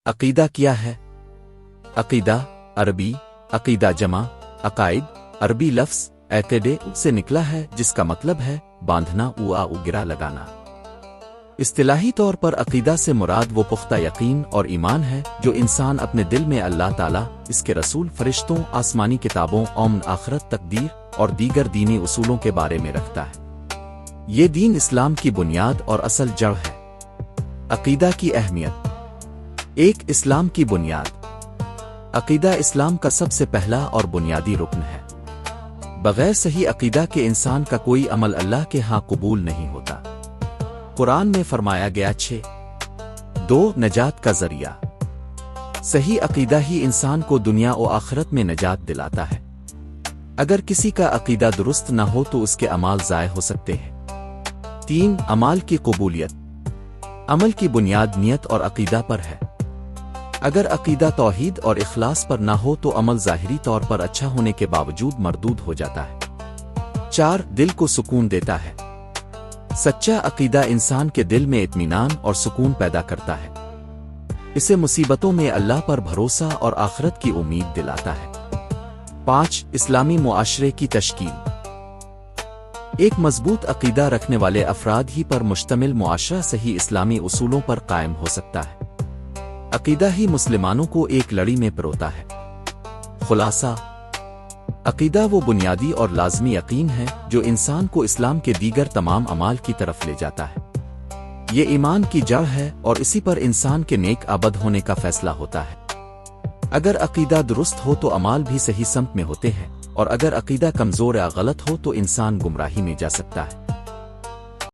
عقیدہ کیا ہے؟ عقیدہ عربی عقیدہ جمع عقائد عربی لفظ عقیدے سے نکلا ہے جس کا مطلب ہے باندھنا گرا لگانا۔ اصطلاحی طور پر عقیدہ سے مراد وہ پختہ یقین اور ایمان ہے جو انسان اپنے دل میں اللہ تعالیٰ، اس کے رسول، فرشتوں، آسمانی کتابوں، یوم آخرت، تقدیر اور دیگر دینی اصولوں کے بارے میں رکھتا ہے۔ یہ دین اسلام کی بنیاد اور اصل جڑ ہے۔ عقیدہ کی اہمیت۔ ایک اسلام کی بنیاد۔ عقیدہ اسلام کا سب سے پہلا اور بنیادی رکن ہے۔ بغیر صحیح عقیدہ کے انسان کا کوئی عمل اللہ کے ہاں قبول نہیں ہوتا۔ قرآن میں فرمایا گیا 2 نجات کا ذریعہ۔ صحیح عقیدہ ہی انسان کو دنیا و آخرت میں نجات دلاتا ہے۔ اگر کسی کا عقیدہ درست نہ ہو تو اس کے اعمال ضائع ہو سکتے ہیں۔ 3 اعمال کی قبولیت۔ عمل کی بنیاد نیت اور عقیدہ پر ہے۔ اگر عقیدہ توحید اور اخلاص پر نہ ہو تو عمل ظاہری طور پر اچھا ہونے کے باوجود مردود ہو جاتا ہے۔ 4 دل کو سکون دیتا ہے۔ سچا عقیدہ انسان کے دل میں اطمینان اور سکون پیدا کرتا ہے۔ اسے مصیبتوں میں اللہ پر بھروسہ اور آخرت کی امید دلاتا ہے۔ 5 اسلامی معاشرے کی تشکیل۔ ایک مضبوط عقیدہ رکھنے والے افراد ہی پر مشتمل معاشرہ صحیح اسلامی اصولوں پر قائم ہو سکتا ہے۔ عقیدہ ہی مسلمانوں کو ایک لڑی میں پروتا ہے۔ خلاصہ، عقیدہ وہ بنیادی اور لازمی یقین ہے جو انسان کو اسلام کے دیگر تمام اعمال کی طرف لے جاتا ہے۔ یہ ایمان کی جڑ ہے اور اسی پر انسان کے نیک آباد ہونے کا فیصلہ ہوتا ہے۔ اگر عقیدہ درست ہو تو اعمال بھی صحیح سمت میں ہوتے ہیں، اور اگر عقیدہ کمزور یا غلط ہو تو انسان گمراہی میں جا سکتا ہے۔